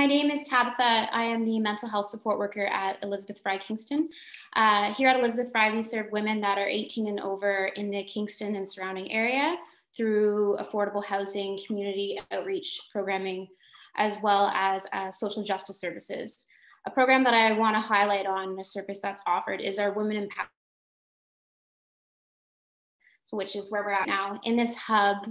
My name is Tabitha. I am the mental health support worker at Elizabeth Fry Kingston. Here at Elizabeth Fry, we serve women that are 18 and over in the Kingston and surrounding area through affordable housing, community outreach programming, as well as social justice services. A program that I want to highlight on a service that's offered is our Women Empowerment, which is where we're at now. In this hub,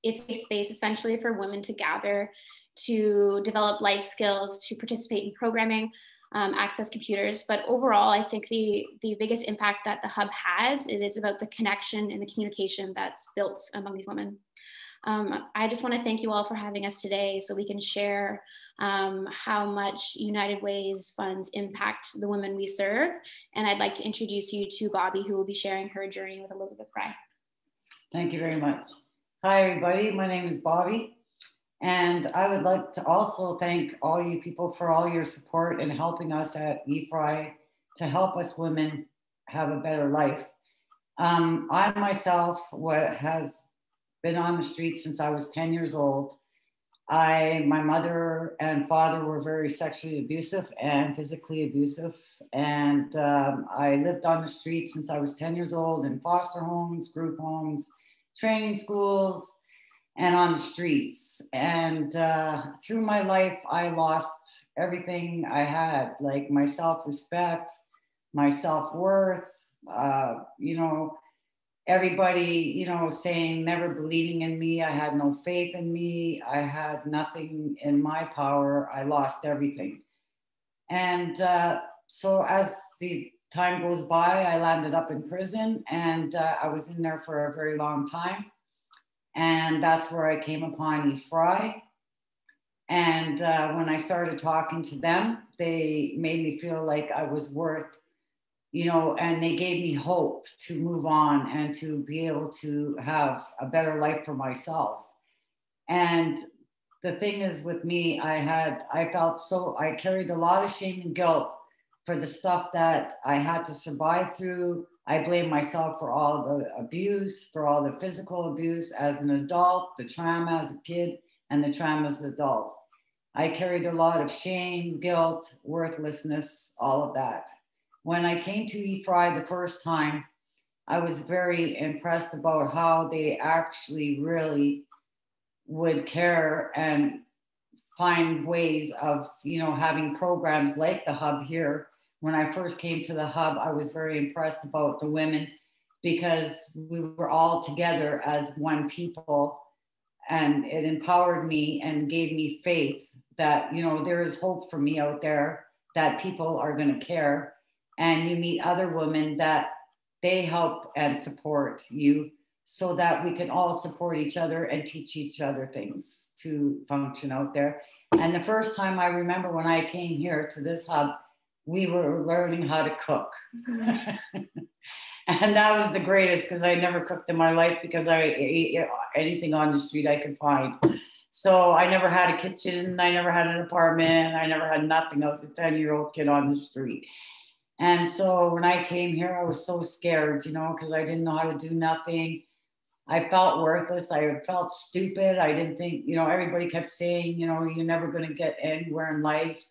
it's a space essentially for women to gather, to develop life skills, to participate in programming, access computers. But overall, I think the biggest impact that the hub has is it's about the connection and the communication that's built among these women. I just want to thank you all for having us today so we can share how much United Way's funds impact the women we serve. And I'd like to introduce you to Bobbi, who will be sharing her journey with Elizabeth Fry. Thank you very much. Hi, everybody. My name is Bobbi. And I would like to also thank all you people for all your support and helping us at eFry to help us women have a better life. I myself has been on the street since I was 10 years old. My mother and father were very sexually abusive and physically abusive. And I lived on the street since I was 10 years old in foster homes, group homes, training schools, and on the streets. And through my life, I lost everything I had, like my self-respect, my self-worth, everybody, saying, never believing in me. I had no faith in me. I had nothing in my power. I lost everything. And so as the time goes by, I landed up in prison, and I was in there for a very long time. And that's where I came upon eFry. And when I started talking to them, they made me feel like I was worth, and they gave me hope to move on and to be able to have a better life for myself. And the thing is with me, I carried a lot of shame and guilt for the stuff that I had to survive through. I blame myself for all the abuse, for all the physical abuse as an adult, the trauma as a kid, and the trauma as an adult. I carried a lot of shame, guilt, worthlessness, all of that. When I came to eFry the first time, I was very impressed about how they actually really would care and find ways of, having programs like the hub here. When I first came to the hub, I was very impressed about the women because we were all together as one people, and it empowered me and gave me faith that, there is hope for me out there, that people are going to care. And you meet other women that they help and support you so that we can all support each other and teach each other things to function out there. And the first time I remember when I came here to this hub, we were learning how to cook. And that was the greatest because I never cooked in my life because I ate anything on the street I could find. So I never had a kitchen. I never had an apartment. I never had nothing. I was a 10-year-old kid on the street. And so when I came here, I was so scared, because I didn't know how to do nothing. I felt worthless. I felt stupid. I didn't think, everybody kept saying, you're never going to get anywhere in life.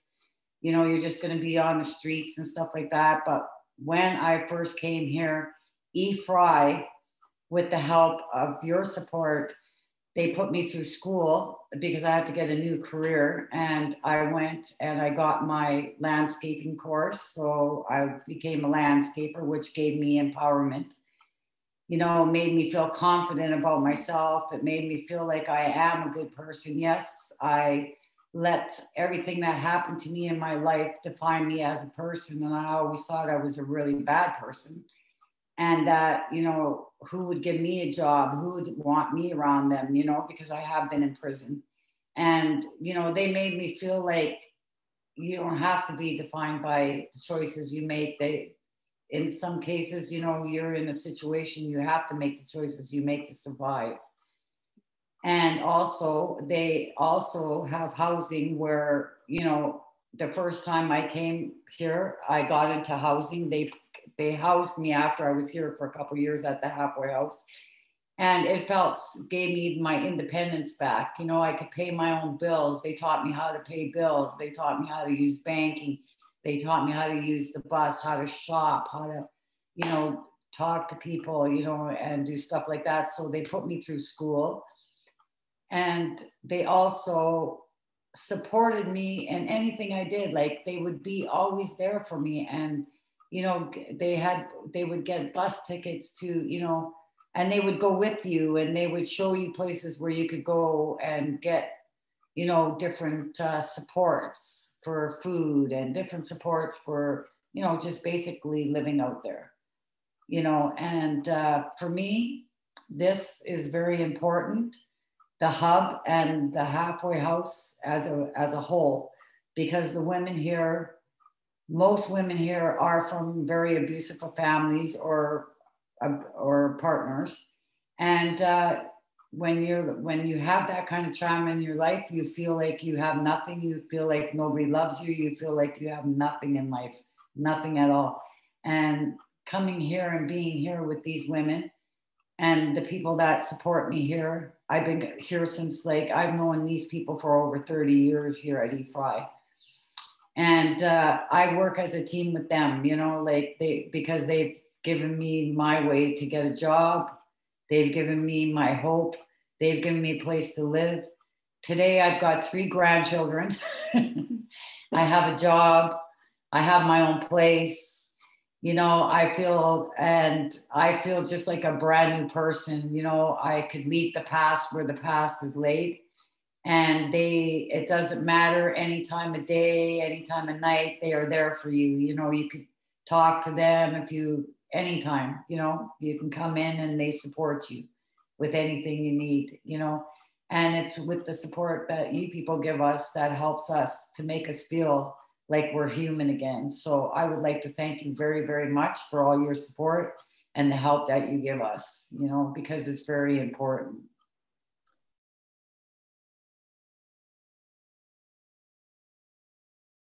You're just going to be on the streets and stuff like that. But when I first came here, eFry, with the help of your support, they put me through school because I had to get a new career. And I went and I got my landscaping course. So I became a landscaper, which gave me empowerment. Made me feel confident about myself. It made me feel like I am a good person. Yes, I let everything that happened to me in my life define me as a person. And I always thought I was a really bad person. And that, who would give me a job? Who would want me around them, because I have been in prison. And, they made me feel like you don't have to be defined by the choices you make. In some cases, you're in a situation, you have to make the choices you make to survive. And also, they also have housing where, the first time I came here, I got into housing. They housed me after I was here for a couple of years at the halfway house. And it gave me my independence back. You know, I could pay my own bills. They taught me how to pay bills. They taught me how to use banking. They taught me how to use the bus, how to shop, how to, you know, talk to people, you know, and do stuff like that. So they put me through school. And they also supported me in anything I did. Like they would be always there for me. And, you know, they would get bus tickets to, you know, and they would go with you and they would show you places where you could go and get, you know, different supports for food and different supports for, you know, just basically living out there, you know. And for me, this is very important, the hub and the halfway house as a whole, because the women here, most women here are from very abusive families or partners. And when you have that kind of trauma in your life, you feel like you have nothing. You feel like nobody loves you. You feel like you have nothing in life, nothing at all. And coming here and being here with these women and the people that support me here, I've been here since, like, I've known these people for over 30 years here at EFRI. And I work as a team with them, you know, like because they've given me my way to get a job. They've given me my hope. They've given me a place to live. Today, I've got 3 grandchildren. I have a job. I have my own place. You know, I feel just like a brand new person. You know, I could leave the past where the past is laid. And it doesn't matter any time of day, any time of night, they are there for you. You know, you could talk to them anytime, you know, you can come in and they support you with anything you need, you know. And it's with the support that you people give us that helps us to make us feel like we're human again. So I would like to thank you very, very much for all your support and the help that you give us, you know, because it's very important.